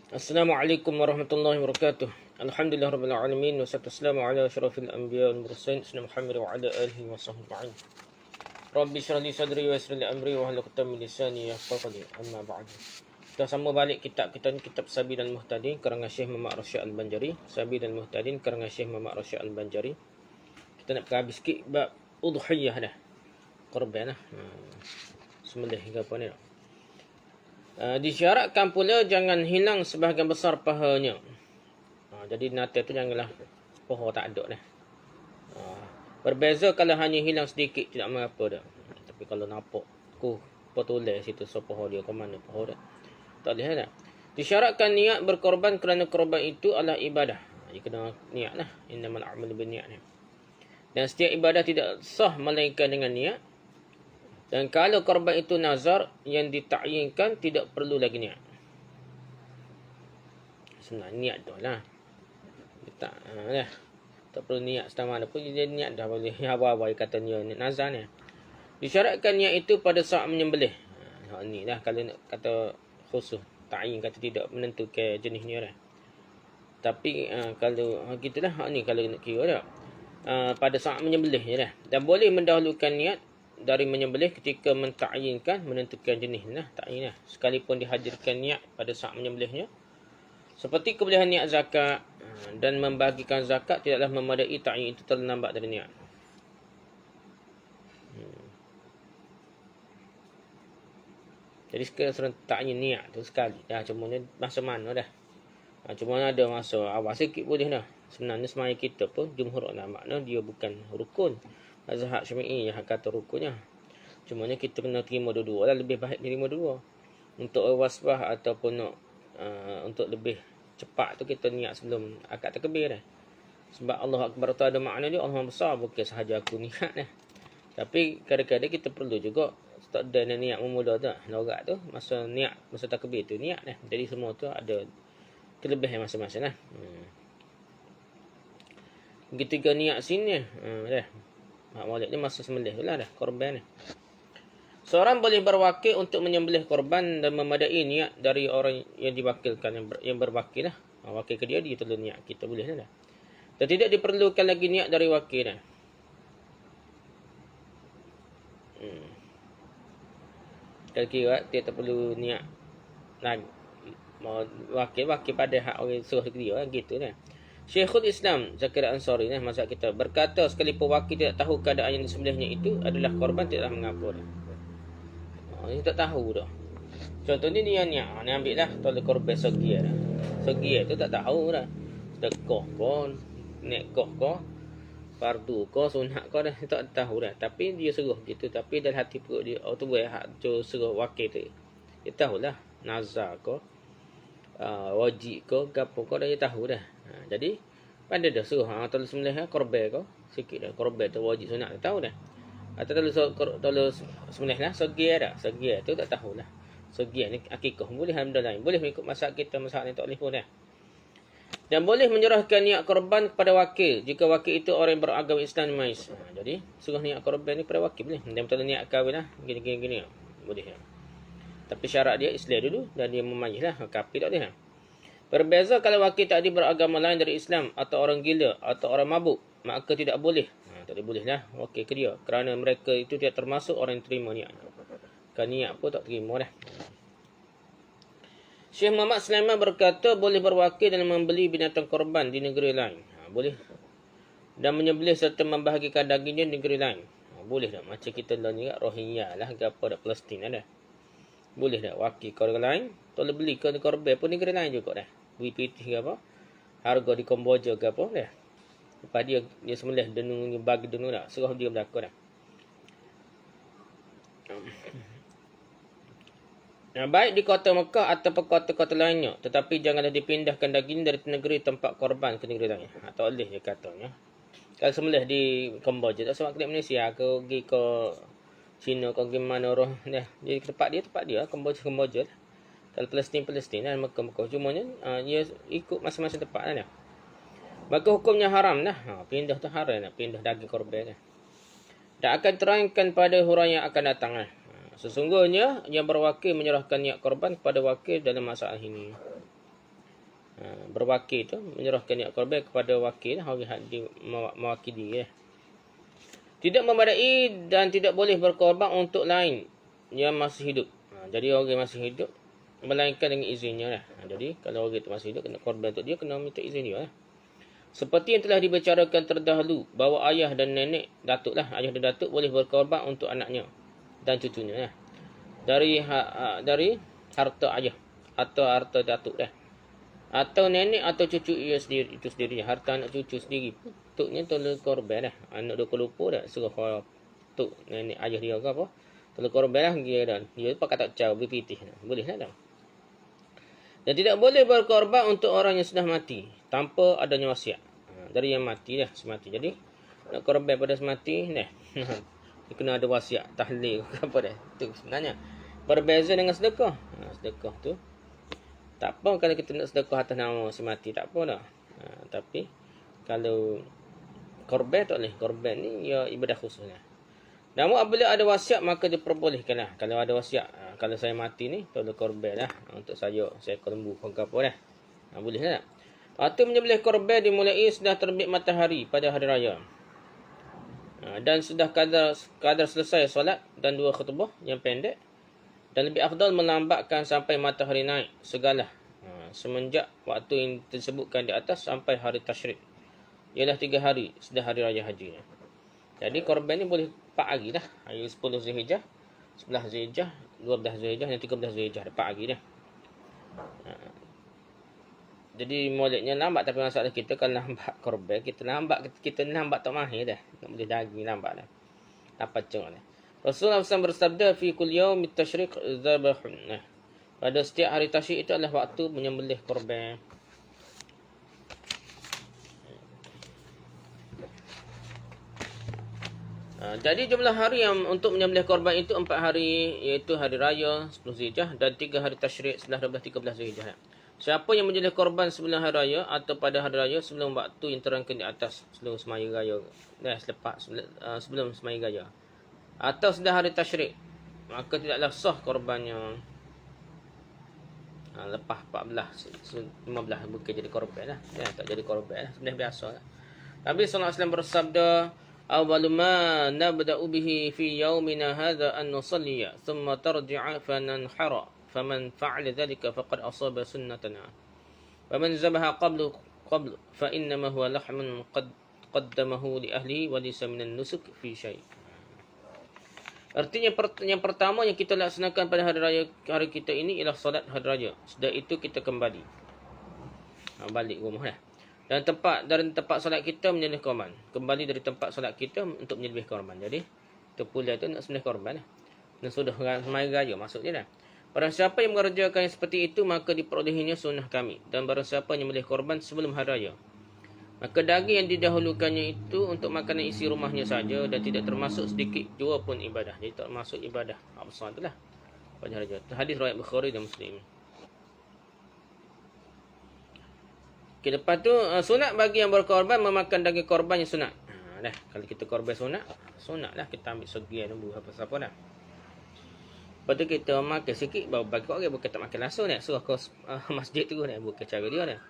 Assalamualaikum warahmatullahi wabarakatuh. Alhamdulillah rabbil alamin wassalatu wassalamu ala asyrafil anbiya wal mursalin sayyidina Muhammad wa ala alihi wa sahbihi. Rabbi shrah li sadri wa yassir li amri wa hlul 'uqdatam min lisani yafqahu qawli. Amma ba'du. Kita sama balik kitab kita ni, kitab Sabil dan Muhtadin karangan Syekh Muhammad Rasyid Al-Banjari. Sabil dan Muhtadin karangan Syekh Muhammad Rasyid Al-Banjari. Kita nak habis sikit bab udhiyah dah. Korban lah. Sembelih ke apa ni. Disyaratkan pula jangan hilang sebahagian besar pahanya. Jadi nata tu janganlah paha tak ada dah. Berbeza kalau hanya hilang sedikit tidak mengapa dah. Tapi kalau nampak potoleh situ so paha dia ke mana paha dah. Tak boleh dah. Disyaratkan niat berkorban kerana korban itu adalah ibadah. Dia kena niat lah. Innamal a'malu binniyat. Dan setiap ibadah tidak sah melainkan dengan niat. Dan kalau korban itu nazar yang ditakyinkan, tidak perlu lagi niat. Sebenarnya niat tu lah. Tak perlu niat setama mana pun. Dia niat dah boleh. Apa-apa kata niat nazar ni. Disyaratkan niat itu pada saat menyembelih. Ni lah kalau nak kata khusus. Takyin kata tidak menentukan jenis ni lah. Tapi kalau gitulah ni kalau nak kira dah. Pada saat menyembelih je dah. Dan boleh mendahulukan niat dari menyembelih ketika mentakyinkan, menentukan jenis lah, takyin lah. Sekalipun dihadirkan niat pada saat menyembelihnya. Seperti kebolehan niat zakat dan membagikan zakat tidaklah memadai takyin itu terlambat dari niat. Jadi sekarang takyin niat tu sekali. Dah cuma masa mana dah. Cuma ada masa awal sikit boleh dah. Sebenarnya semaya kita pun jumhur ulama makna dia bukan rukun. Mazhab Syafi'i yang kata rukunnya. Cumanya kita kena terima dua-dua lah. Lebih baik terima dua. Untuk wasbah ataupun untuk lebih cepat tu kita niat sebelum akad takbir dah. Sebab Allah Akbar tu ada makna dia Allah besar. Bukan sahaja aku niat dah. Tapi kadang-kadang kita perlu juga tak ada niat memula tu. Norak tu masa niat masa takbir tu niat dah. Jadi semua tu ada kelebihan masing-masing lah. Ketika niat sini dah. Maulid ni masa sembelih tu lah dah korban ni. Seorang boleh berwakil untuk menyembelih korban dan memadai niat dari orang yang diwakilkan, yang berwakil lah. Wakil ke dia perlu niat kita boleh lah. Dan tidak diperlukan lagi niat dari wakil dah. Kalau kira dia tak perlu niat lagi. Wakil pada hak orang suruh dia gitu lah. Syekhul Islam Zakaria Ansari mazhab kita berkata sekalipun wakil tidak tahu keadaan yang disembelihnya itu adalah korban tidaklah mengapa dah. Ini tak tahu dah. Contohnya dia niat ni ambil lah tolak korban segia dah. Segia tu tak tahu dah. Sedekah ko, nekah ko, fardu ko, sunat ko dah tak tahu dah. Tapi dia suruh gitu tapi dalam hati perut dia tu buat hak suruh wakil tu. Dia tahulah nazar ko, wajib ko, gapo ko dah dia tahu dah. Jadi pada dah suruh tolak sembelih korban ko sikit dah korban tu wajib sunat dia tahu dah. Atau tolak sembelih lah segia dah. Segia tu tak tahulah. Segia ni akikah boleh alhamdulillah. Boleh mengikut masak kita masak ni tak boleh pun dah. Dan boleh menyerahkan niat korban kepada wakil jika wakil itu orang yang beragama Islam mais. Jadi suruh niat korban ni kepada wakil boleh. Dan betul niat kahwin lah gini boleh lah. Tapi syarat dia Islam dulu dan dia memayis lah. Kafir tak boleh lah. Berbeza kalau wakil tadi beragama lain dari Islam atau orang gila atau orang mabuk, maka tidak boleh. Tak boleh lah wakil ke dia. Kerana mereka itu tidak termasuk orang yang terima niat. Kan niat pun tak terima dah. Syekh Muhammad Sulaiman berkata boleh berwakil dan membeli binatang korban di negeri lain. Boleh. Dan menyembelih serta membahagikan dagingnya di negeri lain. Boleh tak? Macam kita dah ni Rohingya lah ke apa dah Palestin dah. Boleh tak? Wakil ke orang lain. Tolong beli ke korban pun negeri lain juga dah. WPT ke apa. Harga di Kamboja ke apa dah. Lepas dia sembelih denung bagi denung dah. Suruh dia berlaku dah. Baik di kota Mekah ataupun kota-kota lainnya. Tetapi janganlah dipindahkan daging dari negeri tempat korban ke negeri lain. Tak boleh dia katanya. Kalau sembelih di Kamboja tak sebab ke Malaysia ke pergi ke China ke mana orang dah. Jadi tempat dia Kamboja. Kalau Palestin lah Mekah. Cumanya dia ikut masing-masing tempat lah. Maka hukumnya haram dah. Pindah tu haram dah. Pindah daging korban dah. Dan akan terangkan pada huraian yang akan datang lah. Sesungguhnya yang berwakil menyerahkan niat korban kepada wakil dalam masalah ini. Berwakil tu menyerahkan niat korban kepada wakil, orang yang mewakili. Tidak memadai dan tidak boleh berkorban untuk lain yang masih hidup. Jadi orang yang masih hidup melainkan dengan izinnya lah. Jadi kalau orang itu masih hidup, kena korban untuk dia, kena minta izin dia lah. Seperti yang telah dibicarakan terdahulu, bahawa ayah dan nenek, datuk lah, ayah dan datuk boleh berkorban untuk anaknya dan cucunya lah. Dari harta ayah atau harta datuk dah. Atau nenek atau cucu ia sendiri, itu sendiri. Harta anak cucu sendiri, tuknya tolong korban lah. Anak dia lupa dah, suruh tuk nenek ayah dia ke apa, tolong korban lah dia dah. Dia pakai tak caw, berpitih. Boleh lah dah. Dan tidak boleh berkorban untuk orang yang sudah mati tanpa adanya wasiat. Dari yang mati dah, semati. Jadi nak korban pada semati dah. Dia kena ada wasiat, tahlil apa dah. Itu sebenarnya berbeza dengan sedekah. Sedekah tu tak apa kalau kita nak sedekah atas nama semati, tak apa dah. Tapi kalau korban tak boleh. Korban ni ya ibadah khususnya. Namun apabila ada wasiat maka diperbolehkanlah. Kalau ada wasiat, kalau saya mati ni tolong korban lah untuk saya seekor lembu ke apa dah. Boleh tak? Atau menyembelih korban dimulai sudah terbit matahari pada hari raya. Dan sudah kadar selesai solat dan 2 khutbah yang pendek. Dan lebih afdal melambatkan sampai matahari naik segala. Semenjak waktu yang disebutkan di atas sampai hari tasyrik. Ialah 3 hari sudah hari raya haji. Jadi korban ni boleh 4 hari dah. Hari 10 Zulhijjah, 11 Zulhijjah, 12 Zulhijjah dan 13 Zulhijjah. 4 hari dah. Jadi moleknya lambat, tapi masalah kita kalau lambat korban, kita lambat tak mahir dah. Nak boleh daging lambat dah. Apa cong dah. Rasulullah SAW bersabda fi kul yaum at-tasyriq zabahun. Pada setiap hari tasyrik itu adalah waktu menyembelih korban. Jadi jumlah hari yang untuk menyembelih korban itu 4 hari, iaitu hari raya 10 Zulhijjah dan 3 hari tasyrik setelah 12-13 Zulhijjah. Siapa yang menyembelih korban sebelum hari raya atau pada hari raya sebelum waktu yang terangkan di atas, sebelum semaya raya, sebelum semaya raya, atau sudah hari tasyrik, maka tidaklah sah korbannya. Lepas 14, 15 bukan jadi korban lah. Tak jadi korban lah, sebenarnya biasa lah. Nabi SAW bersabda, awwalu ma nabda'u bihi fi yaumina hadha an nusalliya thumma tarji'a fananhara faman fa'ala dhalika faqad asaba sunnatana wa man zabaha qablu fa innama huwa lahmun qad qaddamahu li ahli wa laysa minan nusuk fi syai'. Artinya yang pertama yang kita laksanakan pada hari raya hari kita ini ialah solat hari raya. Sudah itu kita kembali balik rumah lah. Dan dari tempat solat kita menyembelih korban. Kembali dari tempat solat kita untuk menyembelih korban. Jadi terpulang tu nak sembelih korban lah. Dan sudah semaya raya maksudnya dah. Barang siapa yang mengerjakan yang seperti itu maka diperolehinya sunnah kami. Dan barang siapa yang menyembelih korban sebelum hari raya, maka daging yang didahulukannya itu untuk makanan isi rumahnya saja dan tidak termasuk sedikit jua pun ibadah. Jadi tak termasuk ibadah absar itulah pada hari raya. Hadis riwayat Bukhari dan Muslim. Okay, lepas tu sunat bagi yang berkorban memakan daging korban yang sunat. Dah, kalau kita korban sunat lah kita ambil segi lembu apa-apa dah. Lepas tu kita makan sikit baru bagi orang, bukan tak makan langsung dah. Suruh ke masjid tu dah, bukan cara dia dah.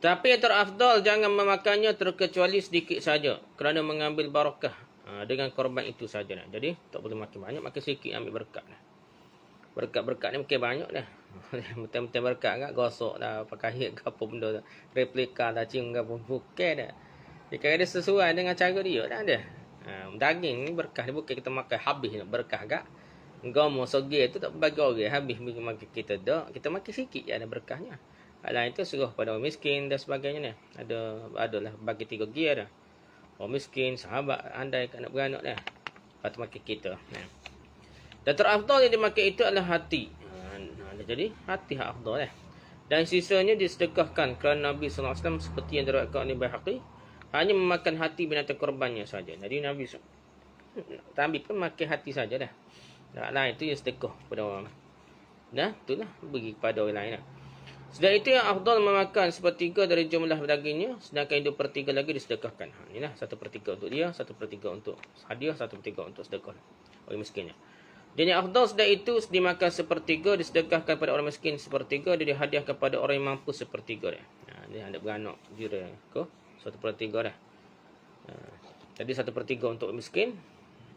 Tapi yang terafdal jangan memakannya terkecuali sedikit saja kerana mengambil barakah dengan korban itu saja dah. Jadi tak boleh makan banyak, makan sikit ambil berkat dah. Berkat ni makan banyak dah. Betul-betul berkat kan, gosok dah, pakai hit ke apa benda dah. Replika dah, cium ke apa, bukan dah. Jika dia sesuai dengan cara dia dah ada. Daging ni berkah ni bukan kita makan habis nak berkah gak. Gomo soge tu tak bagi orang habis makan kita dah. Kita makan sikit je ada berkahnya. Lain itu suruh pada orang miskin dan sebagainya ni. Adalah bagi 3 gear dah. Orang miskin, sahabat, andai anak beranak dah. Lepas tu makan kita. Dan terafdal yang dimakan itu adalah hati. Jadi hati hak afdal dah. Dan sisanya disedekahkan kerana Nabi SAW seperti yang diriwayatkan oleh Baihaqi hanya memakan hati binatang korbannya saja. Jadi Nabi Nabi pun makan hati saja dah. Lain itu yang sedekah pada orang. Dah, itulah bagi kepada orang lain dah. Sudah itu yang afdal memakan 1/3 dari jumlah dagingnya, sedangkan 2/3 lagi disedekahkan. Inilah 1/3 untuk dia, 1/3 untuk hadiah, 1/3 untuk sedekah orang miskinnya. Dan yang afdal sedar itu dimakan sepertiga, disedekahkan pada orang miskin sepertiga, dia dihadiahkan kepada orang yang mampu sepertiga dah. Dia hendak beranak jira ko 1/3 dah. Tadi 1/3 untuk miskin,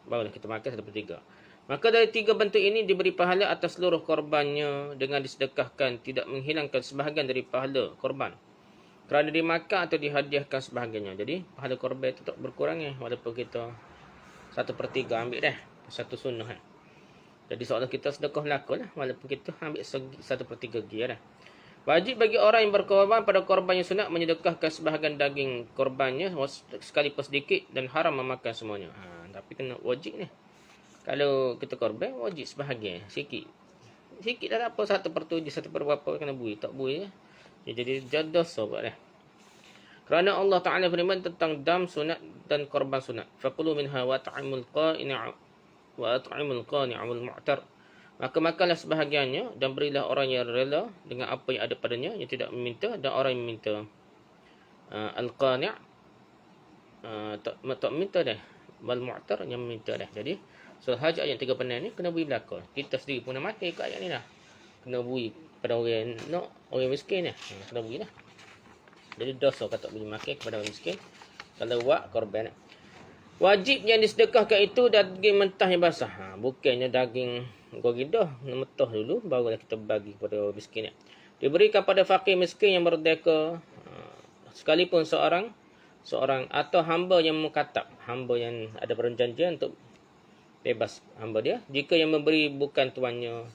barulah kita makan 1/3. Maka dari 3 bentuk ini diberi pahala atas seluruh korbannya dengan disedekahkan, tidak menghilangkan sebahagian dari pahala korban kerana dimakan atau dihadiahkan sebahagiannya. Jadi pahala korban itu tak berkurang walaupun kita 1/3 ambil dah satu sunnah Jadi seolah kita sedekah lakulah walaupun kita ambil 1/3 lagi dah. Wajib bagi orang yang berkorban pada korban yang sunat menyedekahkan sebahagian daging korbannya sekalipun sedikit, dan haram memakan semuanya. Tapi kena wajib ni. Kalau kita korban wajib sebahagian sikit. Sikit dah tak apa, 1/7, 1/berapa kena bui, tak bui jadi dosa buat dah. Kerana Allah Taala firman tentang dam sunat dan korban sunat. Faqulu minha wa ta'imul qani'a wa at'imul qani'a wal mu'tar. Maka makanlah sebahagiannya dan berilah orang yang rela dengan apa yang ada padanya, yang tidak meminta, dan orang yang meminta. Al-qani' tak minta dah, wal mu'tar yang meminta dah. Jadi surah Hajj ayat 3 penan ni kena beri belaka. Kita sendiri pun nak makan ikut ayat ni dah. Kena beri pada orang orang miskin dah. Kena beri dah. Jadi dosa kata beri makan kepada orang miskin kalau buat korban. Wajib yang disedekahkan itu daging mentah yang basah. Bukannya daging goreng dah, mentah dulu barulah kita bagi kepada orang miskin. Diberikan pada fakir miskin yang merdeka, sekalipun seorang atau hamba yang mukatab, hamba yang ada perjanjian untuk bebas hamba dia, jika yang memberi bukan tuannya.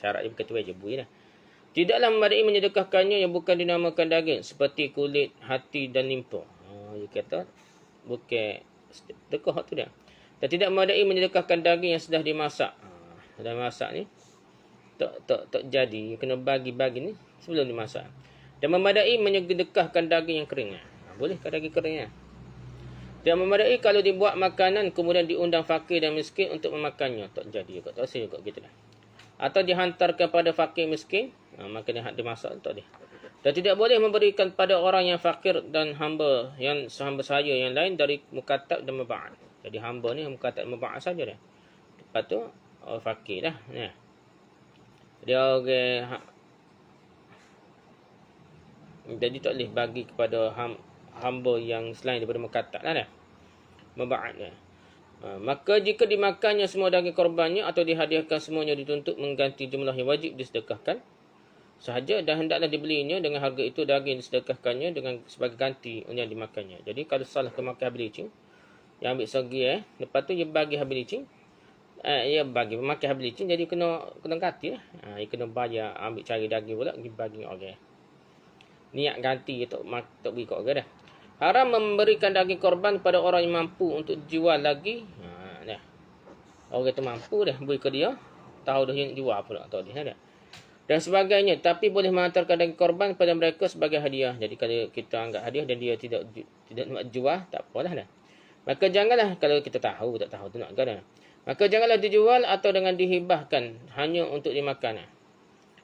Syarat dia bukan tuan je beri dah. Tidaklah memadai menyedekahkannya yang bukan dinamakan daging, seperti kulit, hati dan limpa. Dia kata bukan sedekah tu dia. Dan tidak memadai menyedekahkan daging yang sudah dimasak. Sudah masak ni tak jadi, kena bagi-bagi ni sebelum dimasak. Dan memadai menyedekahkan daging yang kering. Boleh ke daging keringnya? Dan memadai kalau dibuat makanan kemudian diundang fakir dan miskin untuk memakannya, tak jadi juga, tak rasa juga gitu dah. Atau dihantarkan pada fakir miskin, maka dia dimasak tak dia. Dan tidak boleh memberikan pada orang yang fakir dan hamba yang hamba saya yang lain dari mukatab dan muba'ad. Jadi hamba ni mukatab dan muba'ad saja dah. Lepas tu orang fakir dah. Dia orang jadi tak boleh bagi kepada hamba yang selain daripada mukatab lah dah. Muba'ad dah. Maka jika dimakannya semua daging korbannya atau dihadiahkan semuanya, dituntut mengganti jumlah yang wajib disedekahkan sahaja, dan hendaklah dibelinya dengan harga itu daging disedekahkannya dengan sebagai ganti yang dimakannya. Jadi kalau salah ke makan habis licin, yang ambil segi lepas tu dia bagi habis licin, dia bagi makan habis licin, jadi kena ganti lah. Dia kena bayar, ambil cari daging pula dia bagi orang. Niat ganti tak beri kat orang dah. Haram memberikan daging korban pada orang yang mampu untuk jual lagi. Dah. Orang tu mampu dah beri ke dia, tahu dah yang jual pula tahu dia dah. Dan sebagainya, tapi boleh menghantarkan daging korban pada mereka sebagai hadiah. Jadi kalau kita anggap hadiah dan dia tidak nak jual, tak apalah dah. Maka janganlah, kalau kita tahu tak tahu tu nak dah. Maka janganlah dijual atau dengan dihibahkan hanya untuk dimakan.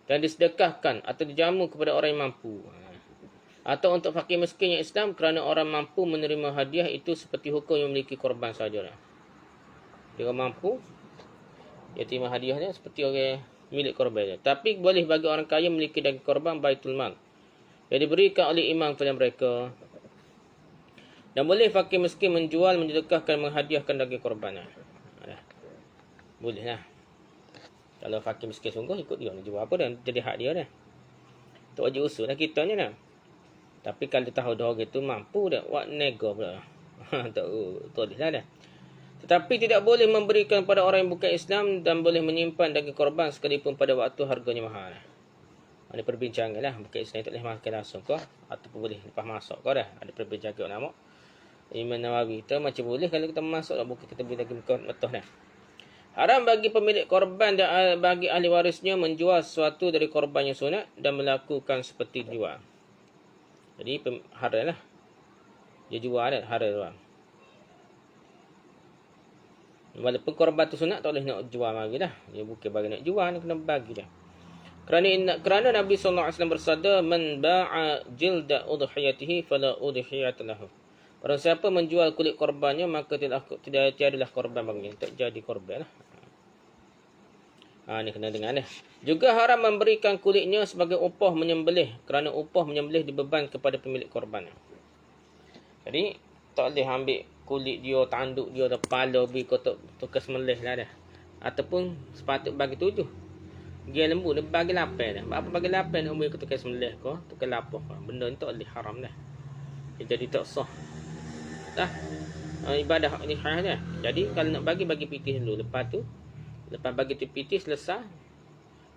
Dan disedekahkan atau dijamu kepada orang yang mampu. Atau untuk fakir miskin yang Islam, kerana orang mampu menerima hadiah itu seperti hukum yang memiliki korban sahaja. Dia mampu, dia terima hadiahnya seperti orang milik korban. Tapi boleh bagi orang kaya memiliki daging korban baitul mal yang diberikan oleh imam kepada mereka. Dan boleh fakir miskin menjual, menyedekahkan, menghadiahkan daging korban. Boleh lah. Kalau fakir miskin sungguh ikut dia, nak jual apa dan jadi hak dia dah. Tak wajib usul lah kita ni dah. Tapi kalau tahu dah orang tu mampu dah, buat nego pula. Tak boleh lah dah. Tetapi tidak boleh memberikan pada orang yang bukan Islam, dan boleh menyimpan daging korban sekalipun pada waktu harganya mahal. Ada perbincangan lah, bukan Islam tak boleh makan langsung kau, ataupun boleh lepas masuk kau dah. Ada perbincangan nama Imam Nawawi kita macam boleh kalau kita masuk lah, bukan kita beri daging mentah dah. Haram bagi pemilik korban dan bagi ahli warisnya menjual sesuatu dari korban yang sunat dan melakukan seperti jual. Jadi haram lah. Dia jual dah, haram lah. Walaupun korban tu sunat, tak boleh nak jual lagi dah. Dia bukan bagi nak jual, dia kena bagi dah. Kerana Nabi SAW bersabda, man ba'a jilda udhiyatihi fala udhiyat lahu. Orang siapa menjual kulit korbannya, maka tiadalah korban baginya. Tak jadi korban lah. Ni kena dengar ni. Juga haram memberikan kulitnya sebagai upah menyembelih kerana upah menyembelih dibeban kepada pemilik korban. Jadi tak boleh ambil kulit dia, tanduk dia, kepala pergi kau tukar sembelih lah dah. Ataupun sepatut bagi 7. Dia lembu dia bagi 8 dah. Apa bagi 8 umur kau tukar sembelih kau, tukar lapah. Benda ni tak boleh, haram dah. Dia jadi tak sah. Dah. Ibadah ni hal dah. Jadi kalau nak bagi pitih dulu. Lepas bagi tu pitih selesai.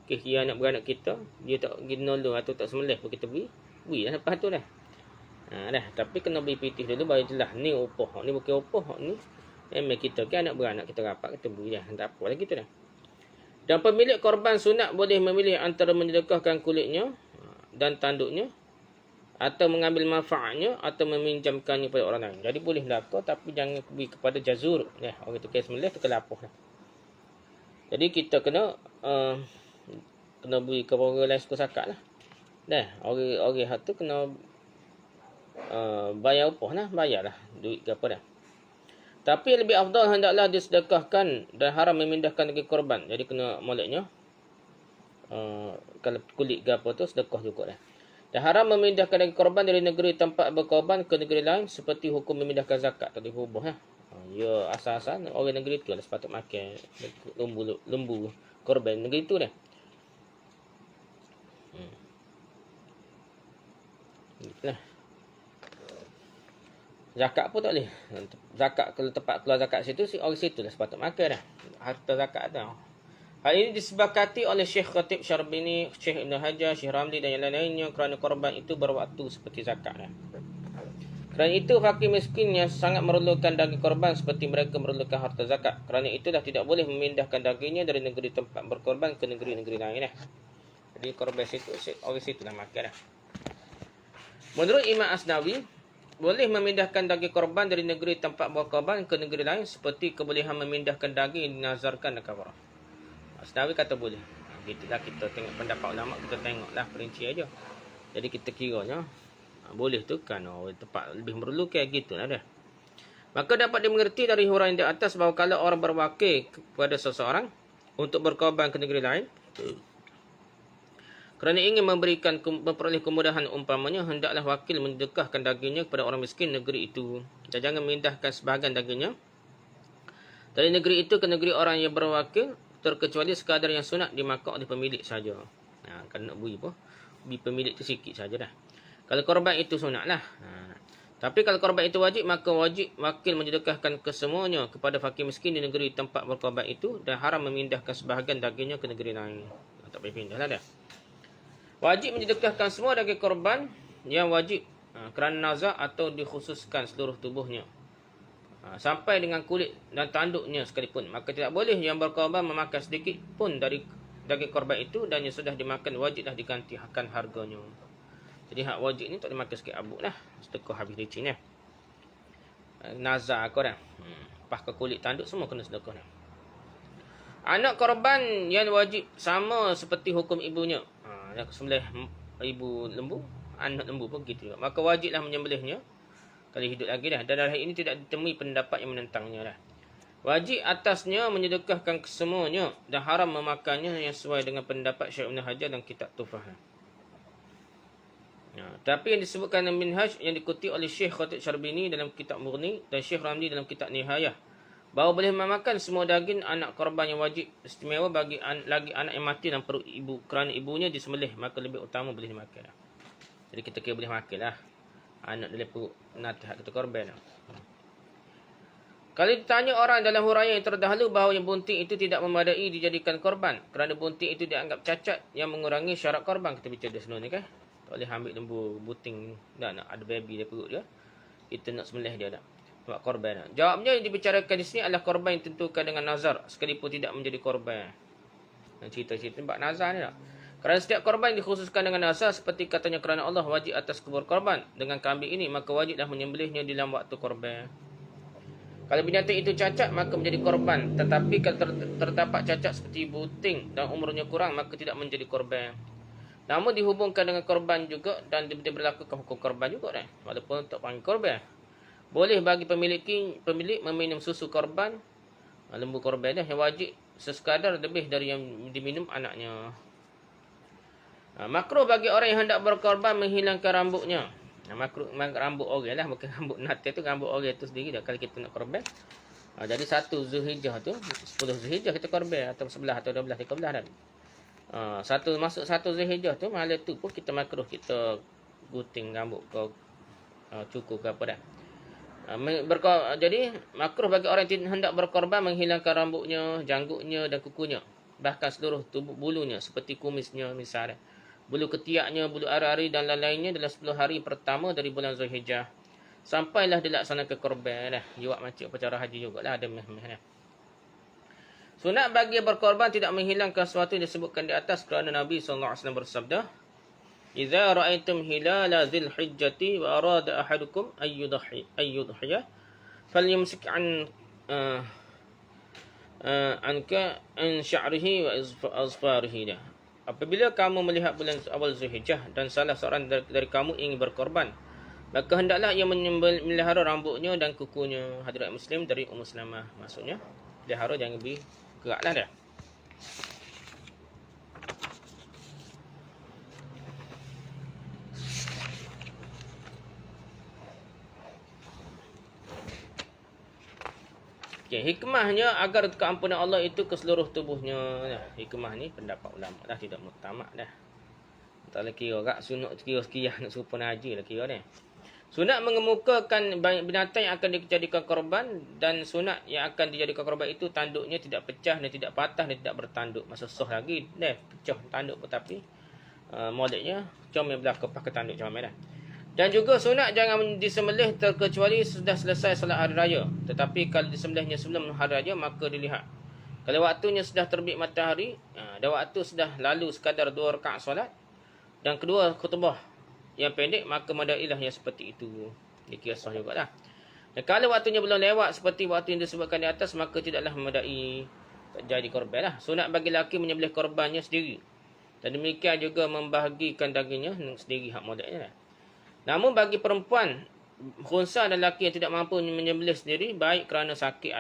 Kira anak-beranak kita, dia tak pergi nolong atau tak sembelih pun kita beri dah lepas tu dah. Dah, tapi kena beri pitih dulu baru jelas ni upah, ni bukan upah, ni memang kita kan anak-beranak kita rapat kita beri dah. Tak apa lagi tu dah. Dan pemilik korban sunat boleh memilih antara menyedekahkan kulitnya dan tanduknya atau mengambil manfaatnya atau meminjamkannya kepada orang lain. Jadi boleh belaka tapi jangan beri kepada jazur. Orang tu kena sembelih tu kelapah dah. Jadi kita kena beri ke orang lain suka sakat lah. Dah, orang hak tu kena bayar upah lah, bayar lah duit ke apa dah. Tapi lebih afdal hendaklah disedekahkan dan haram memindahkan daging korban. Jadi kena moleknya kalau kulit ke apa tu sedekah juga dah. Dan haram memindahkan daging korban dari negeri tempat berkorban ke negeri lain seperti hukum memindahkan zakat tadi hubung lah. Ya asal-asal orang negeri tu lah sepatut makan lembu korban negeri tu dah. Itulah. Zakat pun tak boleh. Zakat kalau tempat keluar zakat situ orang situ lah sepatut makan dah. Harta zakat tu. Hal ini disepakati oleh Syekh Khatib Syarbini, Syekh Ibn Hajar, Syekh Ramli dan yang lain-lainnya kerana korban itu berwaktu seperti zakat dah. Kerana itu fakir miskin yang sangat memerlukan daging korban seperti mereka memerlukan harta zakat. Kerana itulah tidak boleh memindahkan dagingnya dari negeri tempat berkorban ke negeri-negeri lain dah. Jadi korban situ orang situ lah makan dah. Menurut Imam Asnawi, boleh memindahkan daging korban dari negeri tempat berkorban ke negeri lain seperti kebolehan memindahkan daging yang dinazarkan dan kafarah. Asnawi kata boleh. Gitulah kita tengok pendapat ulama, kita tengoklah perinci aja. Jadi kita kiranya boleh tu kan tempat lebih memerlukan gitu lah dah. Maka dapat dimengerti dari huraian di atas bahawa kalau orang berwakil kepada seseorang untuk berkorban ke negeri lain kerana ingin memperoleh kemudahan umpamanya, hendaklah wakil menyedekahkan dagingnya kepada orang miskin negeri itu. Dan jangan memindahkan sebahagian dagingnya dari negeri itu ke negeri orang yang berwakil, terkecuali sekadar yang sunat dimakan oleh pemilik saja. Kalau nak beri pun, beri pemilik tu sikit saja dah. Kalau korban itu sunat lah. Tapi kalau korban itu wajib, maka wajib wakil menyedekahkan kesemuanya kepada fakir miskin di negeri tempat berkorban itu dan haram memindahkan sebahagian dagingnya ke negeri lain. Tak boleh pindah lah dah. Wajib menyedekahkan semua daging korban yang wajib kerana nazar atau dikhususkan seluruh tubuhnya sampai dengan kulit dan tanduknya sekalipun. Maka tidak boleh yang berkorban memakan sedikit pun dari daging korban itu dan yang sudah dimakan wajiblah digantikan harganya. Jadi hak wajib ni tak dimakan sikit abuk lah. Sedekah habis licin lah. Nazar kau dah. Lepas ke kulit tanduk semua kena sedekah dah. Anak korban yang wajib sama seperti hukum ibunya. Sembelih ibu lembu, anak lembu pun gitu juga. Maka wajiblah menyembelihnya kalau hidup lagi dah. Dan dalam hal ini tidak ditemui pendapat yang menentangnya dah. Wajib atasnya menyedekahkan kesemuanya dan haram memakannya yang sesuai dengan pendapat Syekh Ibn Hajar dan kitab Tufah. Tapi yang disebutkan dalam Minhaj yang dikutip oleh Syekh Khatib Syarbini dalam kitab Mughni dan Syekh Ramli dalam kitab Nihayah bahawa boleh memakan semua daging anak korban yang wajib, istimewa bagi lagi anak yang mati dalam perut ibu kerana ibunya disembelih, maka lebih utama boleh dimakan. Jadi kita kira boleh makan lah anak dalam perut nanti hak kita korban lah. Kalau ditanya orang dalam huraian yang terdahulu bahawa yang bunting itu tidak memadai dijadikan korban kerana bunting itu dianggap cacat yang mengurangi syarat korban, kita bicara dah sebelum ni kan. Tak boleh ambil lembu bunting dah nak ada baby dalam perut dia, kita nak sembelih dia dah buat korban. Jawabnya yang dibicarakan di sini adalah korban yang tentukan dengan nazar sekalipun tidak menjadi korban. Dan cerita-cerita buat nazar ni tak. Kerana setiap korban dikhususkan dengan nazar seperti katanya kerana Allah wajib atas kubur korban dengan kambing ini, maka wajiblah menyembelihnya di dalam waktu korban. Kalau binatang itu cacat maka menjadi korban, tetapi kalau terdapat cacat seperti bunting dan umurnya kurang maka tidak menjadi korban. Namun dihubungkan dengan korban juga dan diberlakukan hukum korban juga dah. Walaupun tak panggil korban. Boleh bagi pemilik meminum susu korban, lembu korban dah yang wajib sesekadar lebih dari yang diminum anaknya. Makruh bagi orang yang hendak berkorban menghilangkan rambutnya. Makruh rambut orang lah, bukan rambut natal tu, rambut orang tu sendiri dah kalau kita nak korban. Jadi 1 Zulhijjah tu, 10 Zulhijjah kita korban, atau 11 atau 12 13 dah. Masuk 1 Zulhijjah tu, malam tu pun kita makruh kita gunting rambut ke cukur ke apa dah. Jadi makruh bagi orang yang hendak berkorban menghilangkan rambutnya, janggutnya dan kukunya, bahkan seluruh tubuh bulunya seperti kumisnya misalnya, bulu ketiaknya, bulu ari-ari dan lain-lainnya dalam 10 hari pertama dari bulan Zulhijjah sampailah dilaksanakan korban dah. Juga macam acara haji jugalah, ada meh-meh dah. Sunat bagi berkorban tidak menghilangkan sesuatu yang disebutkan di atas kerana Nabi SAW bersabda, "Idza ra'aitum hilala Dzulhijjati wa arada ahadukum ayyudhiya falyumsik anka an sya'rihi wa azfarihi." Apabila kamu melihat bulan awal Zulhijjah dan salah seorang dari kamu ingin berkorban, maka hendaklah ia memelihara rambutnya dan kukunya. Hadirat Muslim dari Ummu Salamah. Maksudnya pelihara jangan lebih geraklah dah. Okay, hikmahnya agar keampunan Allah itu ke seluruh tubuhnya. Hikmah ni pendapat ulama dah, tidak muktamad dah. Tak lagi kira kat sunat kira-kira nak serupa haji lah kira ni. Sunat mengemukakan binatang yang akan dijadikan korban, dan sunat yang akan dijadikan korban itu tanduknya tidak pecah dan tidak patah dan tidak bertanduk. Masa soh lagi pecah tanduk tetapi moleknya comel belah kepas ke tanduk comel dah. Dan juga sunat jangan disembelih terkecuali sudah selesai solat hari raya. Tetapi kalau disembelihnya sebelum hari raya maka dilihat. Kalau waktunya sudah terbit matahari dan waktu sudah lalu sekadar 2 rakaat solat dan kedua khutbah yang pendek, maka madailah yang seperti itu. Dikira sah jugalah. Dan kalau waktunya belum lewat seperti waktu yang disebutkan di atas, maka tidaklah memadai, tak jadi korban lah. Sunat bagi lelaki menyembelih korbannya sendiri. Dan demikian juga membahagikan dagingnya sendiri, hak modalnya lah. Namun bagi perempuan, khunsa dan lelaki yang tidak mampu menyembelih sendiri, baik kerana sakit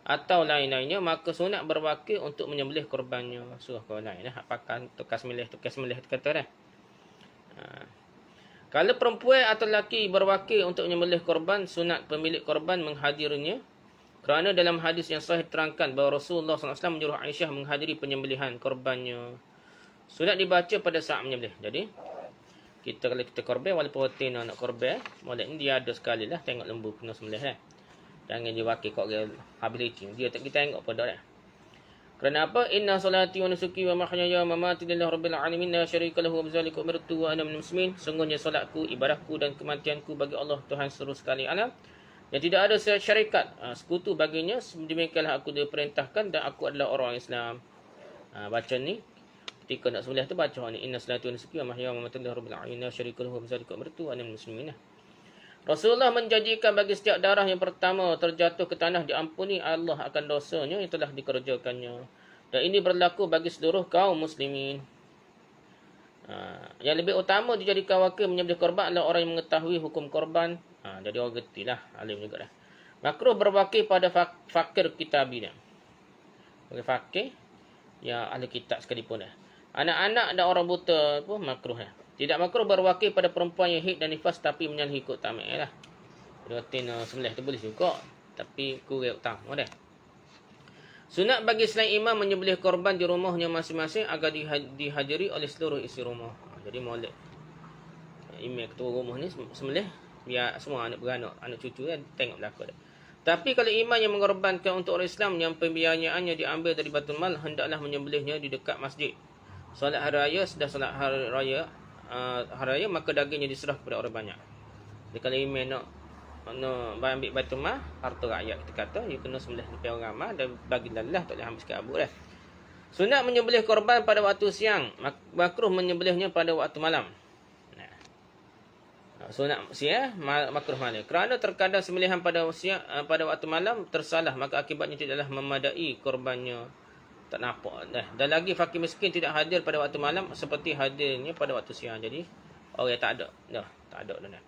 atau lain-lainnya, maka sunat berwakil untuk menyembelih korbannya. Surah kau lain lah. Pakan tukas melih kata dah. Kalau perempuan atau lelaki berwakil untuk menyembelih korban, sunat pemilik korban menghadirinya. Kerana dalam hadis yang sahih terangkan bahawa Rasulullah SAW menyuruh Aisyah menghadiri penyembelihan korbannya. Sunat dibaca pada saat menyembelih. Jadi kalau kita korban, walaupun rutin nak korban, molek ni dia ada sekali lah tengok lembu kena sembelih lah. Jangan dia wakil kau ability. Dia tak kita tengok pada dah. Kerana apa? Inna salati wa nusuki wa mahyaya wa mamati lillahi rabbil alamin la syarika lahu wa bidzalika umirtu wa ana minal muslimin. Sungguhnya solatku, ibadahku dan kematianku bagi Allah Tuhan seluruh sekali alam. Dan tidak ada syarikat sekutu baginya. Demikianlah aku diperintahkan dan aku adalah orang Islam. Baca ni ketika nak sembelih tu baca ni, inna salati wa nusuki wa mahyaya wa mamati lillahi rabbil alamin la syarika lahu wa bidzalika umirtu wa ana minal muslimin. Rasulullah menjanjikan bagi setiap darah yang pertama terjatuh ke tanah diampuni Allah akan dosanya yang telah dikerjakannya. Dan ini berlaku bagi seluruh kaum muslimin. Yang lebih utama dijadikan wakil menyembelih korban adalah orang yang mengetahui hukum korban. Jadi orang gerti lah, alim juga dah. Makruh berwakil pada fakir kitabi dah. Bagi fakir yang ahli kitab sekalipun dah. Anak-anak dan orang buta pun makruh dah. Tidak makruh berwakil pada perempuan yang haid dan nifas tapi menyalahi ikut tamak lah. Rutin sembelih tu boleh juga, tapi kurang utama dah. Sunat bagi selain imam menyembelih korban di rumahnya masing-masing agar dihadiri oleh seluruh isi rumah. Jadi molek imam ketua rumah ni sembelih biar semua anak beranak, anak cucu kan tengok belakang dah. Tapi kalau imam yang mengorbankan untuk orang Islam yang pembiayaannya diambil dari Baitul Mal, hendaklah menyembelihnya di dekat masjid. Solat hari raya, sudah solat hari raya maka dagingnya diserah kepada orang banyak. Jadi kalau imam nak ambil Baitul Mal, harta rakyat kita kata, dia kena sembelih depan orang ramai dan bagi lalah, tak boleh ambil sikit abu dah. Sunat menyembelih korban pada waktu siang, makruh menyembelihnya pada waktu malam. Sunat siang, makruh malam. Kerana terkadang sembelihan pada siang, pada waktu malam tersalah, maka akibatnya tidaklah memadai korbannya. Tak nampak dah. Dan lagi fakir miskin tidak hadir pada waktu malam seperti hadirnya pada waktu siang. Jadi orang tak ada. Tak ada dah.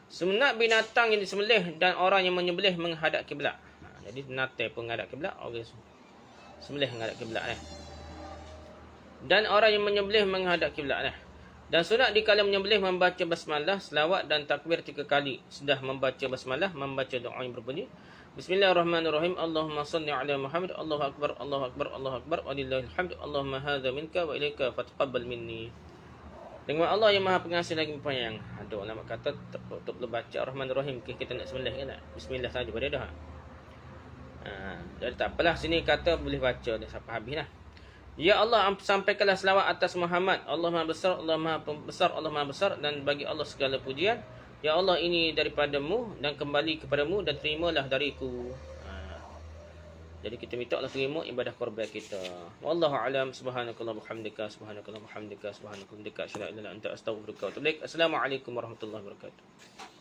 Sunat binatang yang disembelih dan orang yang menyembelih menghadap kiblat. Jadi binatang pun menghadap kiblat, orang Sembelih menghadap kiblat Dan orang yang menyembelih menghadap kiblat Dan sunat di kala menyembelih membaca basmalah, selawat dan takbir 3 kali. Sudah membaca basmalah, membaca doa yang berbunyi Bismillahirrahmanirrahim. Allahumma salli ala Muhammad. Allahu akbar, Allahu akbar, Allahu akbar. Walillahil hamd. Allahumma hadza minka wa ilaika fataqabbal minni. Dengan Allah yang Maha Pengasih lagi Penyayang. Ada ulama kata untuk baca Rahman-Rahim kita nak sembelih kan tak? Bismillah saja pada dah. Jadi tak apalah, sini kata boleh baca dah sampai habis lah. Ya Allah, sampaikanlah selawat atas Muhammad. Allah Maha Besar, Allah Maha Besar, Allah Maha Besar, dan bagi Allah segala pujian. Ya Allah, ini daripadamu dan kembali kepadamu, dan terimalah dariku. Jadi kita minta Allah terima ibadah korban kita. Wallahu a'lam. Subhanakallah bihamdika, subhanakallah bihamdika, subhanakallah bihamdika, asyhadu an la ilaha illa anta, astaghfiruka wa atubu ilaik. Assalamualaikum warahmatullahi wabarakatuh.